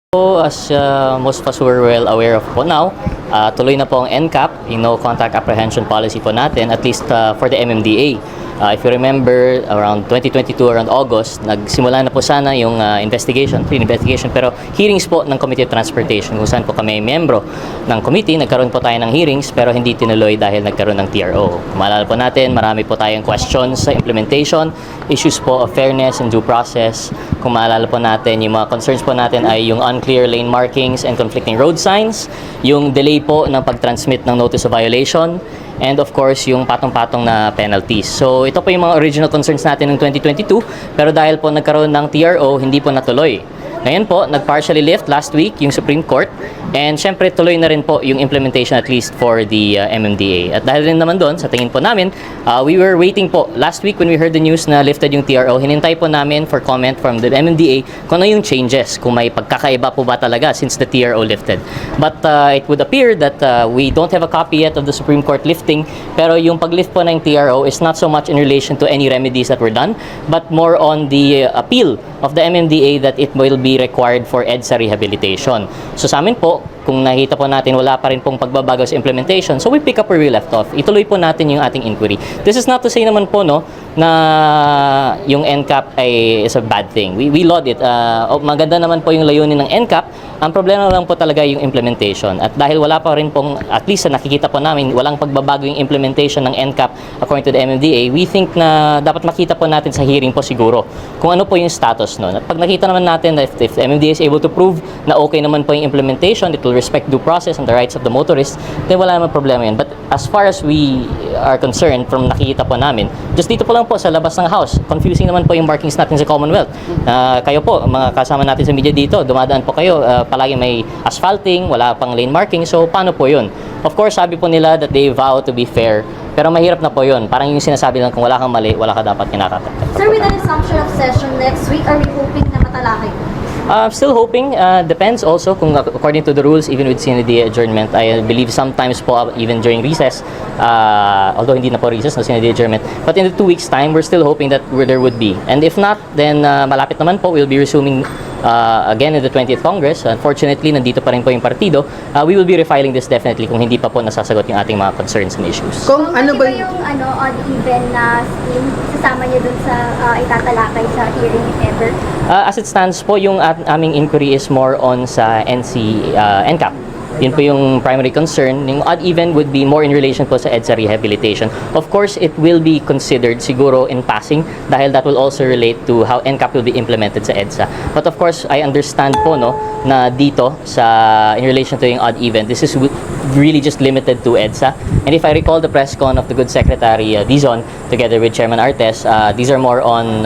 So, as most of us were well aware of po now, tuloy na po ang NCAP, yung No Contact Apprehension Policy po natin, at least for the MMDA. If you remember, around 2022, around August, nagsimula na po sana yung investigation, pero hearings po ng Committee of Transportation, kung saan po kami membro ng committee. Nagkaroon po tayo ng hearings, pero hindi tinuloy dahil nagkaroon ng TRO. Kung maalala po natin, marami po tayong questions sa implementation, issues po of fairness and due process. Kung maalala po natin, yung mga concerns po natin ay yung unclear lane markings and conflicting road signs, yung delay po ng pag-transmit ng notice of violation, and of course, yung patong-patong na penalties. So, ito po yung mga original concerns natin ng 2022, pero dahil po nagkaroon ng TRO, hindi po natuloy. Ngayon po, nag-partially lift last week yung Supreme Court, and syempre tuloy na rin po yung implementation at least for the MMDA. At dahil rin naman doon, sa tingin po namin, we were waiting po. Last week when we heard the news na lifted yung TRO, hinintay po namin for comment from the MMDA kung ano yung changes, kung may pagkakaiba po ba talaga since the TRO lifted. But it would appear that we don't have a copy yet of the Supreme Court lifting, pero yung pag-lift po ng TRO is not so much in relation to any remedies that were done, but more on the appeal of the MMDA that it will be required for EDSA rehabilitation. So sa amin po, kung nakita po natin wala pa rin pong pagbabago sa implementation, so we pick up where we left off. Ituloy po natin yung ating inquiry. This is not to say naman po no na yung NCAP ay is a bad thing. We laud it. Maganda naman po yung layunin ng NCAP. Ang problema lang po talaga yung implementation. At dahil wala pa rin pong, at least sa nakikita po namin, walang pagbabago yung implementation ng NCAP according to the MMDA, we think na dapat makita po natin sa hearing po siguro kung ano po yung status nun. At pag nakita naman natin that if the MMDA is able to prove na okay naman po yung implementation, it will respect due process and the rights of the motorists, then wala naman problema yun. But as far as we are concerned from nakikita po namin, just dito po lang po sa labas ng house, confusing naman po yung markings natin sa Commonwealth. Kayo po, mga kasama natin sa media dito, dumadaan po kayo, palagi may asphalting, wala pang lane marking, so paano po yun? Of course, sabi po nila that they vow to be fair, pero mahirap na po yun. Parang yung sinasabi lang, kung wala kang mali, wala ka dapat kinakatakot. Sir, with the resumption of session next week, are we hoping na matalakay? Still hoping, depends also kung according to the rules, even with CND adjournment, I believe sometimes po even during recess, although hindi na po recess, no CND adjournment, but in the 2 weeks time, we're still hoping that there would be. And if not, then malapit naman po, we'll be resuming again in the 20th Congress. Unfortunately, nandito pa rin po yung partido. We will be refiling this definitely kung hindi pa po nasasagot yung ating mga concerns and issues. Kung ano ba yung odd even na scheme, sasama niyo dun sa itatalakay sa hearing if ever? As it stands po, yung aming inquiry is more on sa NCAP. Yun po yung primary concern. Yung odd even would be more in relation po sa EDSA rehabilitation. Of course, it will be considered siguro in passing dahil that will also relate to how NCAP will be implemented sa EDSA. But of course, I understand po no na dito sa in relation to yung odd even, this is really just limited to EDSA. And if I recall the press con of the good Secretary Dizon together with Chairman Artes, these are more on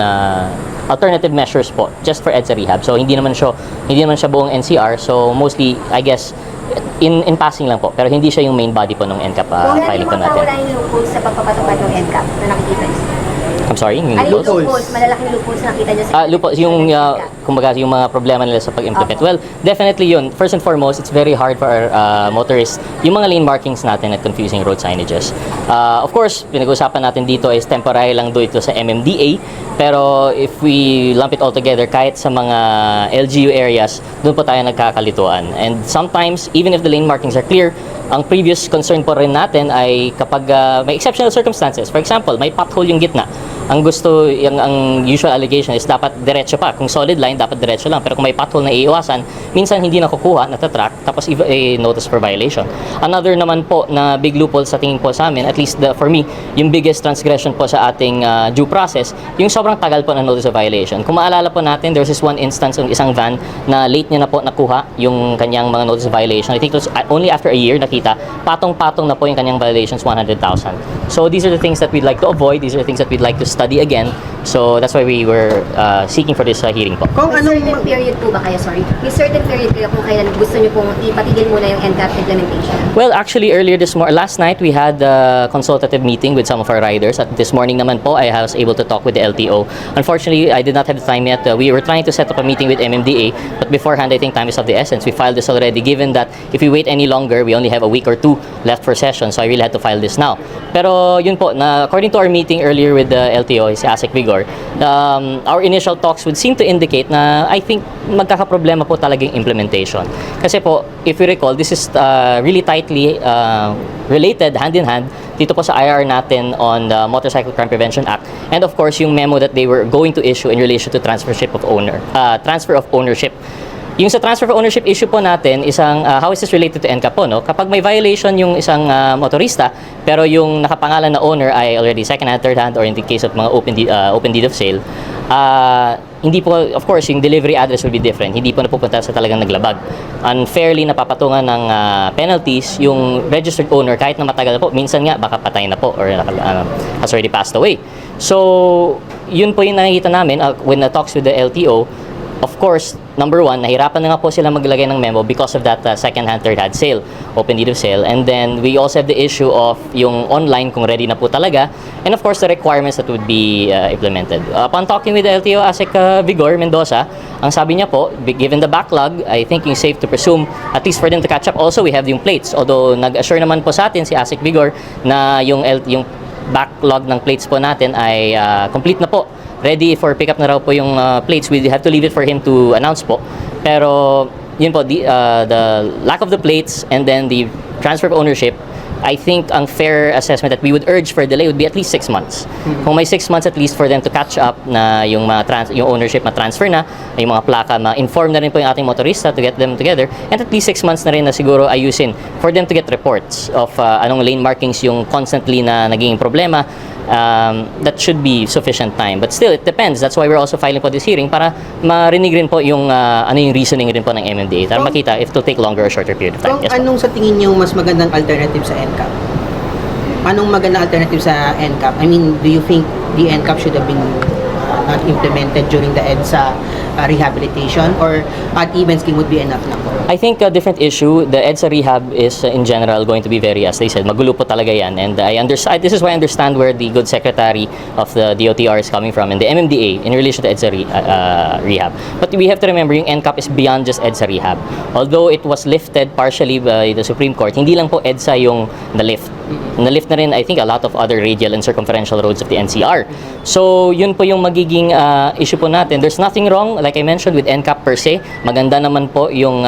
alternative measures po just for EDSA rehab. So hindi naman siya buong NCR. So mostly, I guess, in passing lang po, pero hindi siya yung main body po ng NCAP filing po natin. Kung yung loopholes sa pagpapatupad ng NCAP na nakikita niyo? I'm sorry? Yung loopholes, malalaking loopholes na nakita niyo sa loopholes, yung kumbaga yung mga problema nila sa pag-implement. Well, definitely yun. First and foremost, it's very hard for our motorists, yung mga lane markings natin at confusing road signages. Of course, pinag-usapan natin dito is temporary lang do ito sa MMDA, pero if we lump it all together, kahit sa mga LGU areas, doon po tayo nagkakalituan. And sometimes, even if the lane markings are clear, ang previous concern po rin natin ay kapag may exceptional circumstances. For example, may pothole yung gitna. Ang usual allegation is dapat diretso pa. Kung solid line, dapat diretso lang. Pero kung may pothole na iiwasan, minsan hindi nakukuha, natatrack, tapos notice for violation. Another naman po na big loophole sa tingin po sa amin, at least for me, yung biggest transgression po sa ating due process, yung sobrang tagal po ng notice of violation. Kung maalala po natin, there was this one instance ng isang van na late niya na po nakuha yung kanyang mga notice of violation. I think it was only after a year nakita, patong-patong na po yung kanyang violations, 100,000. So these are the things that we'd like to avoid. These are the things that we'd like to study again. So that's why we were seeking for this hearing po. Kung anong certain period po ba kayo, sorry? May certain period kayo kung kailan gusto niyo pong ipatigil muna yung NCAP implementation? Well, actually earlier last night we had a consultative meeting with some of our riders. At this morning naman po, I was able to talk with the LTO. Unfortunately, I did not have the time yet. We were trying to set up a meeting with MMDA, but beforehand, I think time is of the essence. We filed this already, given that if we wait any longer, we only have a week or two left for session. So I really had to file this now. Pero yun po, according to our meeting earlier with the LTO, si ASEC Vigor, our initial talks would seem to indicate na I think magkakaproblema po talaga yung implementation. Kasi po, if you recall, this is really tightly related, hand in hand, dito po sa IR natin on the Motorcycle Crime Prevention Act, and of course yung memo that they were going to issue in relation to transfer of ownership. Yung sa transfer of ownership issue po natin, how is this related to NCAP po, no? Kapag may violation yung isang motorista, pero yung nakapangalan na owner ay already second hand, third hand, or in the case of mga open deed of sale, hindi po, of course, yung delivery address will be different. Hindi po napupunta sa talagang naglabag. Unfairly napapatungan ng penalties yung registered owner kahit na matagal na po. Minsan nga, baka patay na po or has already passed away. So, yun po yung nakikita namin when na talks with the LTO. Of course, number one, nahirapan na nga po sila maglagay ng memo because of that second-hand, third-hand sale, open deed of sale. And then, we also have the issue of yung online kung ready na po talaga. And of course, the requirements that would be implemented. Upon talking with the LTO ASEC Vigor Mendoza, ang sabi niya po, given the backlog, I think it's safe to presume, at least for them to catch up. Also, we have yung plates. Although, nag-assure naman po sa atin si ASEC Vigor na yung backlog ng plates po natin ay complete na po. Ready for pickup na raw po yung plates. We have to leave it for him to announce po. Pero yun po, the lack of the plates and then the transfer of ownership, I think ang fair assessment that we would urge for delay would be at least 6 months. Kung may 6 months at least for them to catch up na yung yung ownership ma-transfer na, yung mga plaka ma-inform na rin po yung ating motorista to get them together, and at least 6 months na rin na siguro ayusin for them to get reports of anong lane markings yung constantly na naging problema. That should be sufficient time. But still, it depends. That's why we're also filing po this hearing para marinig rin po yung ano yung reasoning rin po ng MMDA. Para makita if it will take longer or shorter period of time. Yes, anong sa tingin niyo mas magandang alternative sa NCAP? Anong magandang alternative sa NCAP? I mean, do you think the NCAP should have been not implemented during the EDSA rehabilitation, or at even scheme would be enough na po? I think a different issue. The EDSA rehab is in general going to be very, as they said, magulo po talaga yan. And this is why I understand where the good secretary of the DOTR is coming from and the MMDA in relation to EDSA rehab. But we have to remember, yung NCAP is beyond just EDSA rehab. Although it was lifted partially by the Supreme Court, hindi lang po EDSA yung na-lift. Na-lift na rin, I think, a lot of other radial and circumferential roads of the NCR. So, yun po yung magiging issue po natin. There's nothing wrong, like I mentioned, with NCAP per se. Maganda naman po yung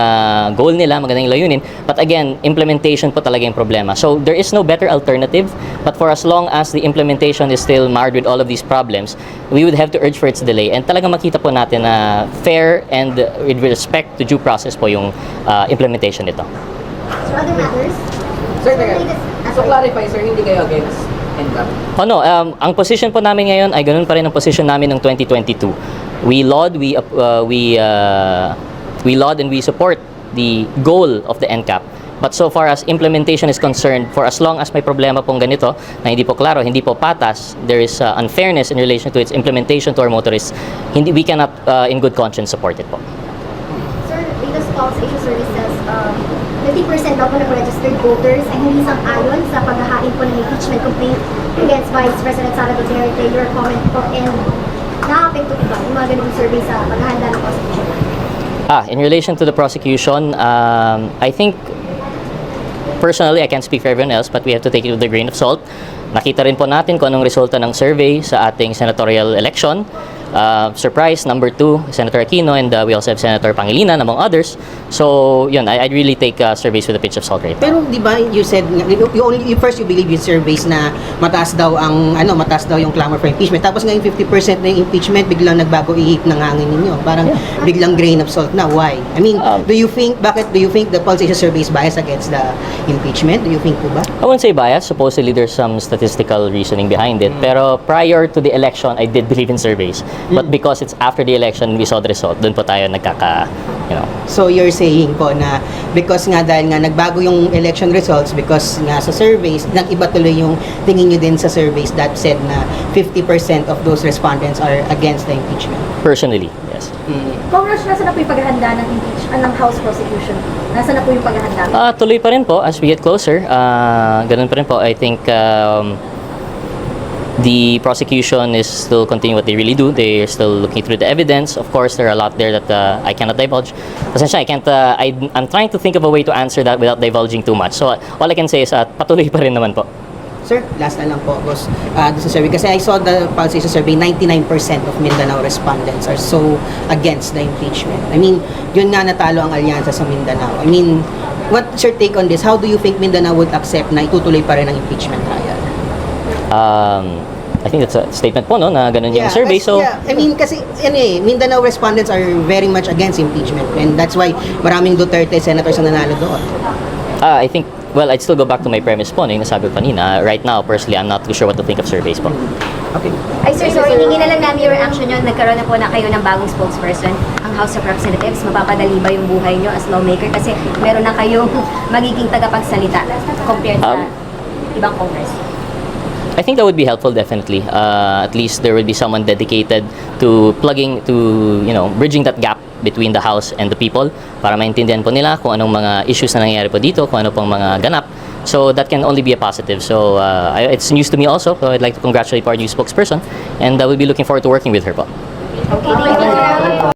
goal nila, maganda yung layunin. But again, implementation po talaga yung problema. So, there is no better alternative. But for as long as the implementation is still marred with all of these problems, we would have to urge for its delay. And talagang makita po natin na fair and with respect to due process po yung implementation nito. So other matters? Sir, so clarify, sir, hindi kayo against NCAP? No, ang position po namin ngayon ay ganun pa rin ang position namin ng 2022. We laud and we support the goal of the NCAP. But so far as implementation is concerned, for as long as may problema pong ganito na hindi po klaro, hindi po patas, there is unfairness in relation to its implementation to our motorists, we cannot in good conscience support it po. Sir, latest Pulse Asia Services, 50% daw po ng registered voters ay hindi sang-ayon sa paghahain po ng impeachment complaint against Vice President Sara Duterte. Your comment po, and nakapekto po ba yung mga ganitong survey sa paghahanda ng prosecution? In relation to the prosecution, I think personally, I can't speak for everyone else, but we have to take it with a grain of salt. Nakita rin po natin kung anong resulta ng survey sa ating senatorial election. Surprise, number 2, Senator Aquino, and we also have Senator Pangilinan, among others. So, yun, I'd really take surveys with a pinch of salt right now. Pero di ba you said you first you believe yung surveys na mataas daw yung clamor for impeachment, tapos ngayon 50% na yung impeachment, biglang nagbago ihip ng hangin ninyo, parang biglang grain of salt na. Why? I mean, do you think the Pulse Asia survey is biased against the impeachment? Do you think po ba? I wouldn't say bias. Supposedly there's some statistical reasoning behind it. Pero prior to the election, I did believe in surveys. But because it's after the election, we saw the result. Doon po tayo So you're saying po na because nga dahil nga nagbago yung election results, because nga sa surveys, nag-iba tuloy yung tingin nyo din sa surveys that said na 50% of those respondents are against the impeachment. Personally, yes. Congress, nasa na po yung paghahanda ng impeachment ng House prosecution? Nasa na po yung paghahanda? Tuloy pa rin po as we get closer. Ganun pa rin po. I think the prosecution is still continuing what they really do. They're still looking through the evidence. Of course, there are a lot there that I cannot divulge. Essentially, I'm trying to think of a way to answer that without divulging too much. So all I can say is patuloy pa rin naman po. Sir, last na lang po, boss. Doon sa survey. Kasi I saw the pulse survey, 99% of Mindanao respondents are so against the impeachment. I mean, yun nga natalo ang alyansa sa Mindanao. I mean, what's your take on this? How do you think Mindanao would accept na itutuloy pa rin ang impeachment trial? I think that's a statement po, no, na ganun yung survey. So, I mean, kasi Mindanao respondents are very much against impeachment. And that's why maraming Duterte senators ang nanalo doon. I think, well, I'd still go back to my premise po, no, yung nasabi ko kanina. Right now, personally, I'm not too sure what to think of surveys po. Okay. Ay sir, sorry, hingin na lang namin yung reaction nyo. Nagkaroon na po na kayo ng bagong spokesperson, ang House of Representatives. Mapapadali ba yung buhay nyo as lawmaker? Kasi meron na kayong magiging tagapagsalita compared sa ibang Congress. I think that would be helpful, definitely. At least there would be someone dedicated to bridging that gap between the House and the people para maintindihan po nila kung anong mga issues na nangyayari po dito, kung ano pong mga ganap. So that can only be a positive. So it's news to me also. So I'd like to congratulate our new spokesperson, and I will be looking forward to working with her po. Okay, thank you.